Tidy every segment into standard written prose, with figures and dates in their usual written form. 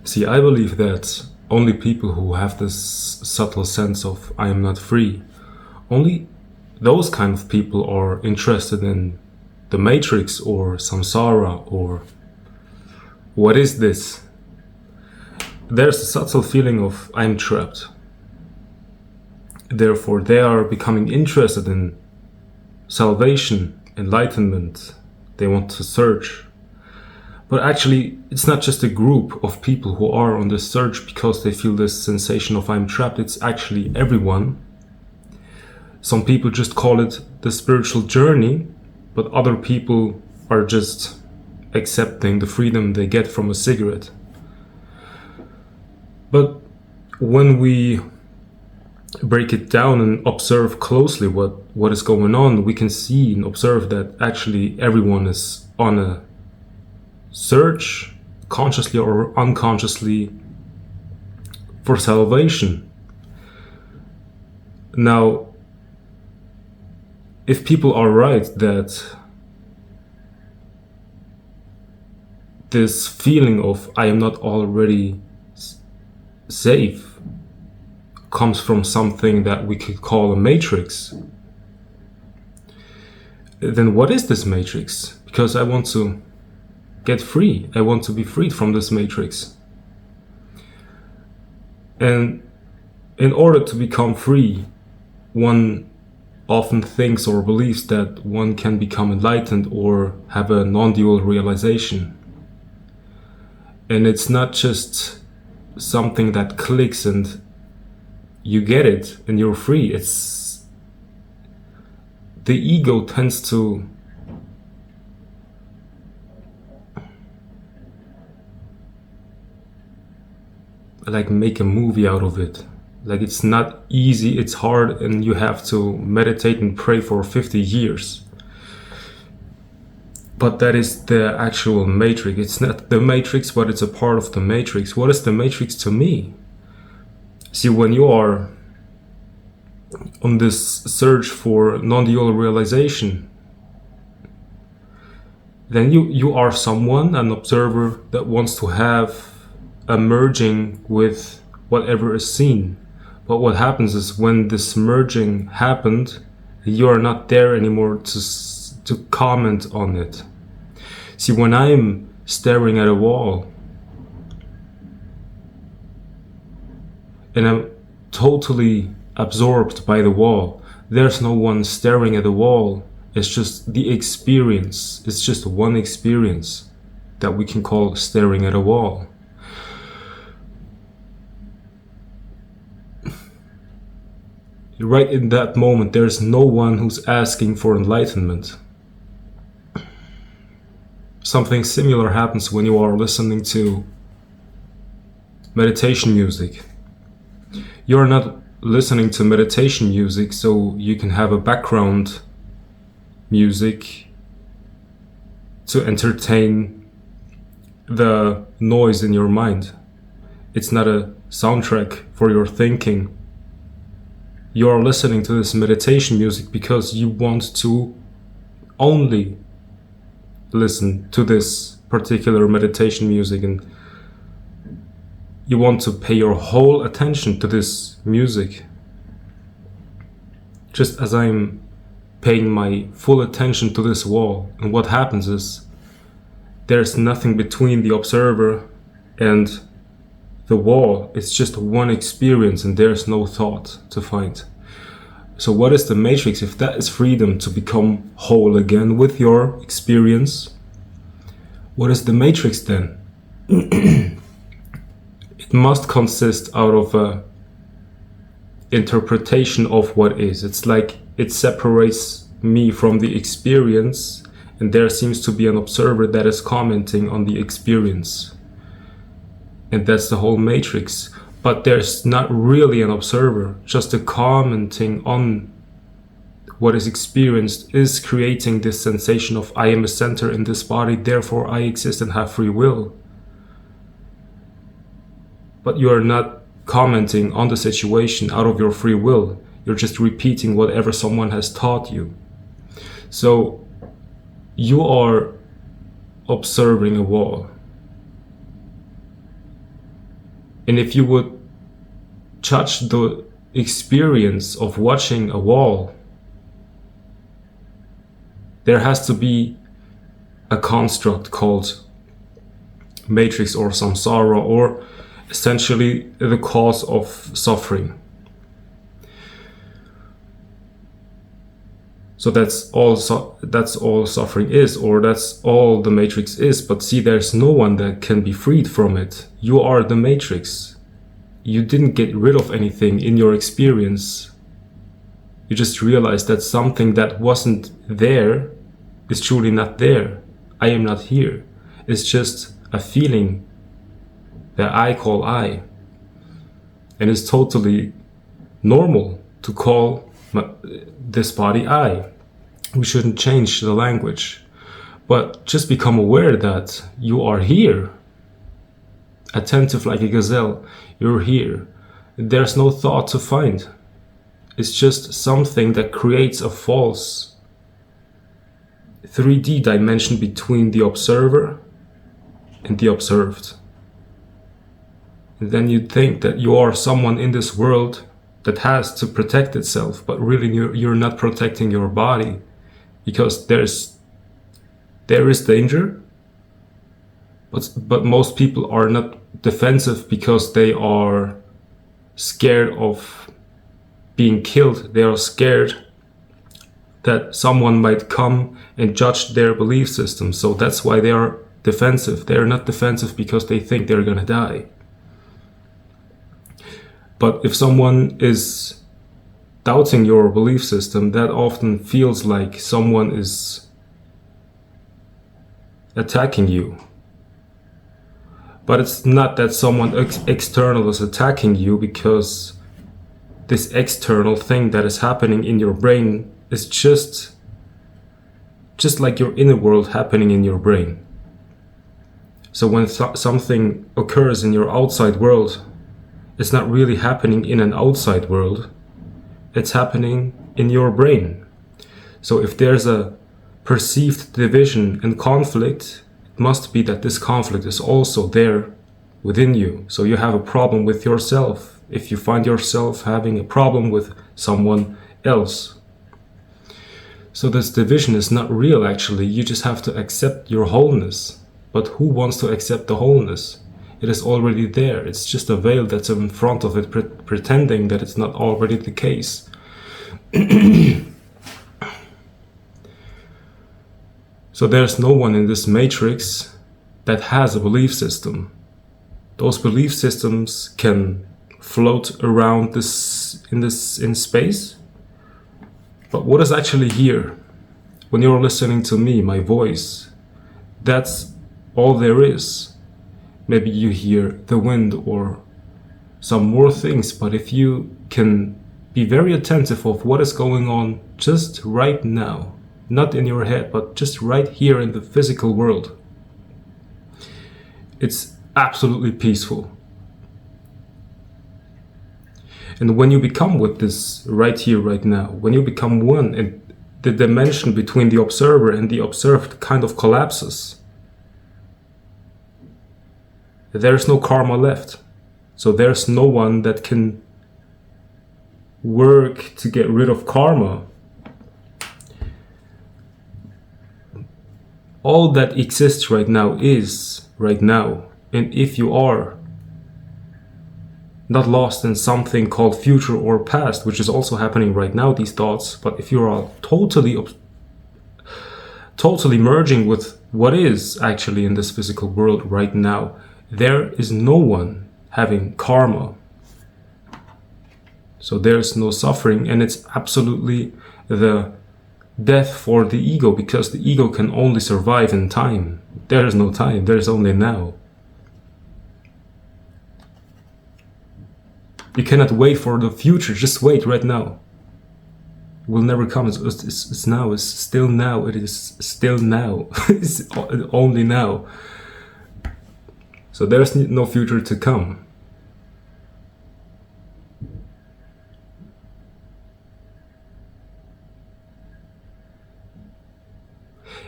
See, I believe that only people who have this subtle sense of I am not free, only those kind of people are interested in the matrix or samsara or what is this? There's a subtle feeling of I'm trapped. Therefore, they are becoming interested in salvation, enlightenment. They want to search. But actually, it's not just a group of people who are on this search because they feel this sensation of I'm trapped. It's actually everyone. Some people just call it the spiritual journey, but other people are just accepting the freedom they get from a cigarette. But when we break it down and observe closely what is going on, we can see and observe that actually everyone is on a search, consciously or unconsciously, for salvation. Now, if people are right that this feeling of I am not already safe comes from something that we could call a matrix, then what is this matrix? Because I want to get free. I want to be freed from this matrix. And in order to become free, one often thinks or believes that one can become enlightened or have a non-dual realization. And it's not just something that clicks and you get it and you're free. It's the ego tends to like make a movie out of it. Like it's not easy, it's hard, and you have to meditate and pray for 50 years. But that is the actual matrix. It's not the matrix, but it's a part of the matrix. What is the matrix to me? See, when you are on this search for non-dual realization, then you are someone, an observer that wants to have a merging with whatever is seen. But what happens is when this merging happened, you are not there anymore to comment on it. See, when I'm staring at a wall and I'm totally absorbed by the wall, there's no one staring at the wall. It's just the experience. It's just one experience that we can call staring at a wall. Right in that moment, there's no one who's asking for enlightenment. Something similar happens when you are listening to meditation music. You're not listening to meditation music so you can have a background music to entertain the noise in your mind. It's not a soundtrack for your thinking. You are listening to this meditation music because you want to only listen to this particular meditation music, and you want to pay your whole attention to this music. Just as I'm paying my full attention to this wall, and what happens is there's nothing between the observer and the wall. It's just one experience and there's no thought to find. So what is the matrix if that is freedom to become whole again with your experience? What is the matrix then? It must consist out of a interpretation of what is. It's like it separates me from the experience, and there seems to be an observer that is commenting on the experience. And that's the whole matrix. But there's not really an observer, just a commenting on what is experienced is creating this sensation of I am a center in this body, therefore I exist and have free will. But you are not commenting on the situation out of your free will. You're just repeating whatever someone has taught you. So you are observing a wall. And if you would judge the experience of watching a wall, there has to be a construct called matrix or samsara, or essentially the cause of suffering. So that's all suffering is, or that's all the matrix is. But see, there's no one that can be freed from it. You are the matrix. You didn't get rid of anything in your experience. You just realized that something that wasn't there is truly not there. I am not here. It's just a feeling that I call I. And it's totally normal to call this body I. We shouldn't change the language, but just become aware that you are here. Attentive like a gazelle, you're here. There's no thought to find. It's just something that creates a false 3D dimension between the observer and the observed. And then you think that you are someone in this world that has to protect itself, but really you're not protecting your body, because there is danger, but most people are not defensive because they are scared of being killed. They are scared that someone might come and judge their belief system. So that's why they are defensive. They are not defensive because they think they're gonna die. But if someone is doubting your belief system, that often feels like someone is attacking you. But it's not that someone external is attacking you, because this external thing that is happening in your brain is just like your inner world happening in your brain. So when something occurs in your outside world, it's not really happening in an outside world. It's happening in your brain. So if there's a perceived division and conflict, it must be that this conflict is also there within you. So you have a problem with yourself if you find yourself having a problem with someone else. So this division is not real actually. You just have to accept your wholeness. But who wants to accept the wholeness? It is already there. It's just a veil that's in front of it, pretending that it's not already the case. So there's no one in this matrix that has a belief system. Those belief systems can float around in space. But what is actually here? When you're listening to me, my voice, that's all there is. Maybe you hear the wind or some more things, but if you can be very attentive of what is going on just right now, not in your head, but just right here in the physical world, it's absolutely peaceful. And when you become with this right here, right now, when you become one, and the dimension between the observer and the observed kind of collapses, there's no karma left. So there's no one that can work to get rid of karma. All that exists right now is right now. And if you are not lost in something called future or past, which is also happening right now, these thoughts, but if you are totally merging with what is actually in this physical world right now, there is no one having karma. So there's no suffering, and it's absolutely the death for the ego, because the ego can only survive in time. There is no time, there is only now. You cannot wait for the future, just wait right now. It will never come. It's now, it's still now, it is still now. It's only now. So there's no future to come.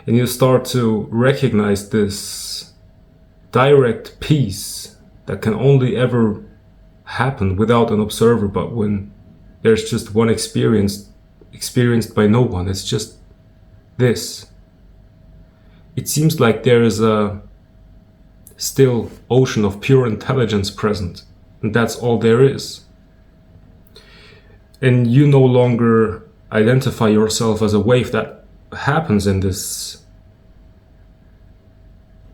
And you start to recognize this direct peace that can only ever happen without an observer, but when there's just one experience experienced by no one, it's just this. It seems like there is a still ocean of pure intelligence present, and that's all there is. And you no longer identify yourself as a wave that happens in this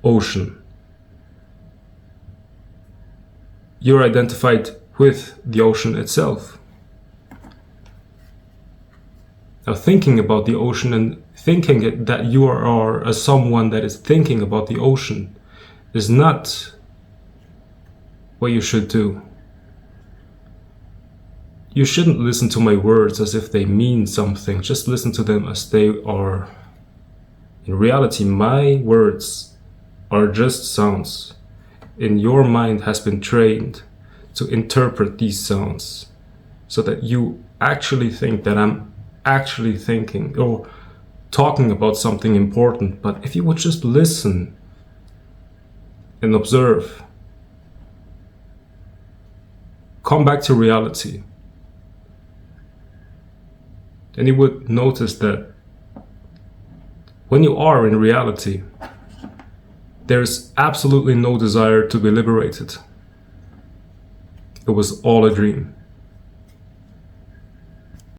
ocean. You're identified with the ocean itself. Now, thinking about the ocean and thinking that you are a someone that is thinking about the ocean is not what you should do. You shouldn't listen to my words as if they mean something. Just listen to them as they are. In reality, my words are just sounds. And your mind has been trained to interpret these sounds so that you actually think that I'm actually thinking or talking about something important. But if you would just listen and observe, come back to reality, then you would notice that when you are in reality, there's absolutely no desire to be liberated. It was all a dream.